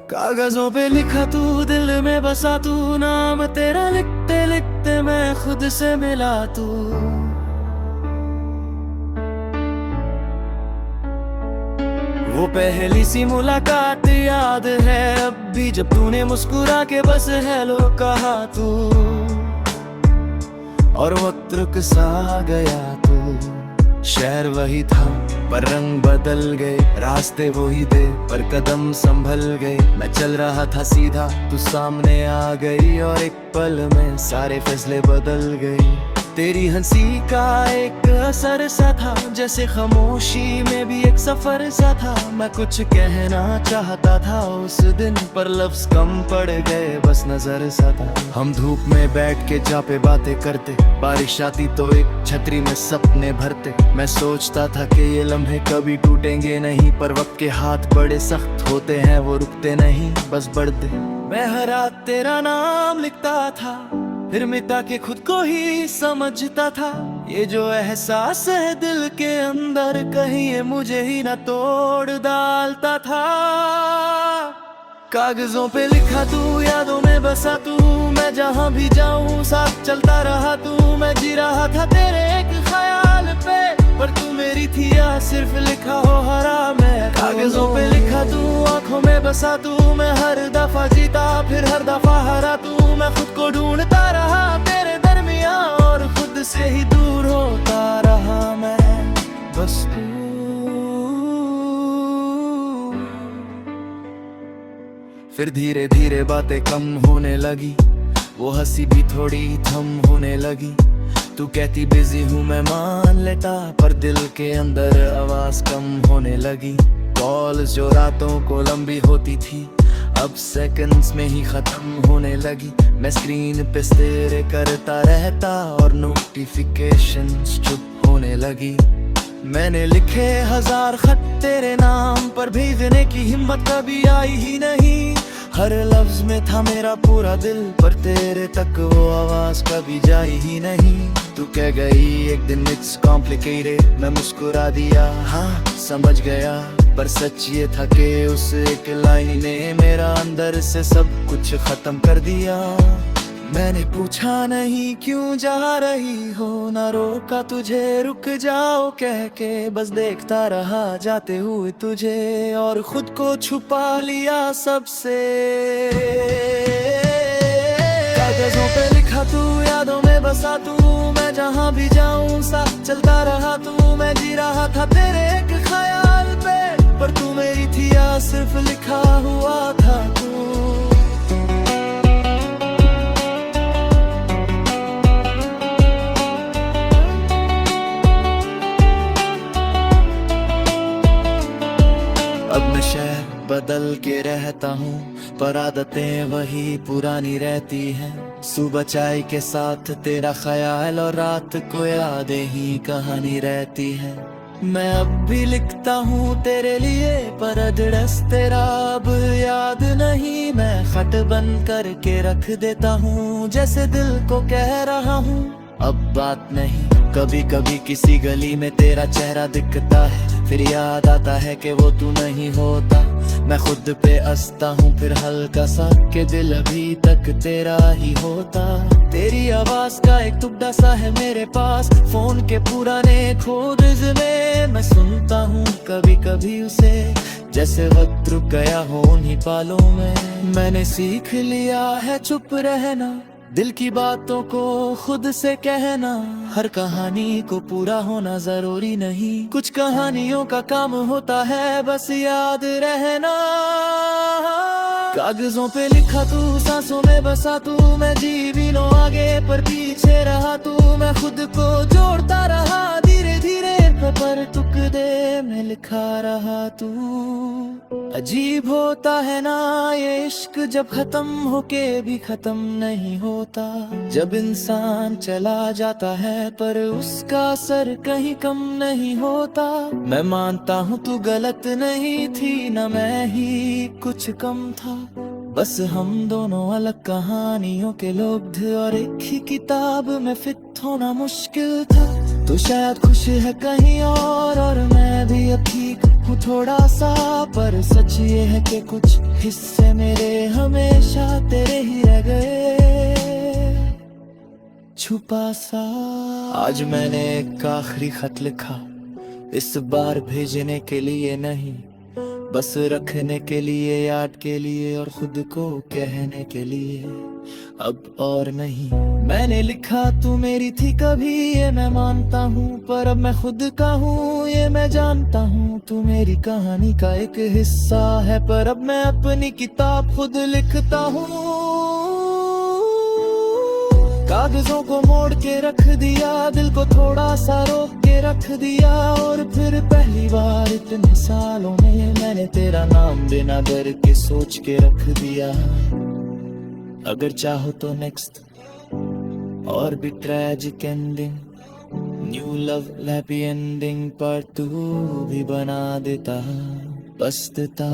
कागजों पे लिखा तू, दिल में बसा तू, नाम तेरा लिखते लिखते मैं खुद से मिला तू। वो पहली सी मुलाकात याद है अब भी, जब तूने मुस्कुरा के बस हेलो कहा तू, और वक्त रुक सा गया तू। शहर वही था पर रंग बदल गए, रास्ते वही थे पर कदम संभल गए। मैं चल रहा था सीधा, तू सामने आ गई, और एक पल में सारे फैसले बदल गए। तेरी हंसी का एक असर सा था, जैसे खामोशी में भी एक सफर सा था। मैं कुछ कहना चाहता था उस दिन, पर लफ्ज कम पड़ गए, बस नजर सा था। हम धूप में बैठ के जहाँ पे बातें करते, बारिश आती तो एक छतरी में सपने भरते। मैं सोचता था कि ये लम्हे कभी टूटेंगे नहीं, पर वक्त के हाथ बड़े सख्त होते हैं, वो रुकते नहीं बस बढ़ते। मैं हर रात तेरा नाम लिखता था, फिर मिटा के खुद को ही समझता था। ये जो एहसास है दिल के अंदर, कहीं ये मुझे ही ना तोड़ डालता था। कागजों पे लिखा तू, यादों में बसा तू, मैं जहाँ भी जाऊँ साथ चलता रहा तू। मैं जी रहा था तेरे एक ख्याल पे, पर तू मेरी थी या सिर्फ लिखा हो हरा मैं। कागजों पे लिखा तू, आंखों में बसा तू, मैं हर दफा जीता फिर हर दफा हरा तू। मैं खुद को ढूंढता रहा तेरे दरमियां, और खुद से ही दूर होता रहा मैं, बस तू। फिर धीरे धीरे बातें कम होने लगी, वो हंसी भी थोड़ी थम होने लगी। तू कहती बिजी हूँ मैं मान लेता, पर दिल के अंदर आवाज कम होने लगी। कॉल्स जो रातों को लंबी होती थी, अब सेकंड्स में ही खत्म होने लगी। मैं स्क्रीन पे तेरे करता रहता, और नोटिफिकेशंस चुप होने लगी। मैंने लिखे 1000 खत तेरे नाम पर, भेजने की हिम्मत कभी आई ही नहीं। हर लफ्ज में था मेरा पूरा दिल, पर तेरे तक वो आवाज कभी जाई ही नहीं। तू कह गई एक दिन इट्स कॉम्प्लिकेटेड, मैं मुस्कुरा दिया हाँ समझ गया, पर सच ये था कि उस एक लाइन ने मेरा अंदर से सब कुछ खत्म कर दिया। मैंने पूछा नहीं क्यों जा रही हो, ना रोका तुझे रुक जाओ कह के, बस देखता रहा जाते हुए तुझे, और खुद को छुपा लिया सबसे। कागजों पे लिखा तू, यादों में बसा तू, मैं जहाँ भी जाऊँ साथ चलता रहा तू। मैं जी रहा था तेरे एक ख्याल पे, पर तू मेरी थी या सिर्फ लिखा हुआ था तू। अब मैं शहर बदल के रहता हूँ, पर आदतें वही पुरानी रहती हैं। सुबह चाय के साथ तेरा ख्याल, और रात को यादें ही कहानी रहती है। मैं अब भी लिखता हूँ तेरे लिए, पर अधड़स तेरा अब याद नहीं। मैं खत बंद करके रख देता हूँ, जैसे दिल को कह रहा हूँ अब बात नहीं। कभी कभी किसी गली में तेरा चेहरा दिखता है, फिर याद आता है कि वो तू नहीं होता। मैं खुद पे हंसता हूँ फिर हल्का सा, कि दिल अभी तक तेरा ही होता। तेरी आवाज का एक टुकड़ा सा है मेरे पास, फोन के पुराने खोद में मैं सुनता हूँ कभी कभी उसे, जैसे वक्त रुक गया हो उन्हीं पालों में। मैंने सीख लिया है चुप रहना, दिल की बातों को खुद से कहना। हर कहानी को पूरा होना जरूरी नहीं, कुछ कहानियों का काम होता है बस याद रहना। कागजों पे लिखा तू, सांसों में बसा तू, मैं जी भी लो आगे पर पीछे रहा तू। मैं खुद को जोड़ता रहा धीरे धीरे, पर टुकड़े में लिखा रहा तू। अजीब होता है ना ये इश्क, जब खत्म होके भी खत्म नहीं होता। जब इंसान चला जाता है पर उसका असर कहीं कम नहीं होता। मैं मानता हूँ तू गलत नहीं थी, ना मैं ही कुछ कम था। बस हम दोनों अलग कहानियों के लोग थे, और एक ही किताब में फिट होना मुश्किल था। तू शायद खुश है कहीं और मैं भी अब ठीक हूँ हूँ थोड़ा सा, पर सच ये है कि कुछ हिस्से मेरे हमेशा तेरे ही रह गए छुपा सा। आज मैंने एक आखिरी खत लिखा, इस बार भेजने के लिए नहीं, बस रखने के लिए, याद के लिए और खुद को कहने के लिए अब और नहीं। मैंने लिखा तू मेरी थी कभी, ये मैं मानता हूँ, पर अब मैं खुद का हूँ ये मैं जानता हूँ। तू मेरी कहानी का एक हिस्सा है, पर अब मैं अपनी किताब खुद लिखता हूँ। कागजों को मोड़ के रख दिया, दिल को थोड़ा सा रोक के रख दिया, और फिर पहली बार इतने सालों में मैंने तेरा नाम बिना डर के सोच के रख दिया। अगर चाहो तो नेक्स्ट और भी tragic ending, new love happy ending पर तू भी बना देता, बस देता।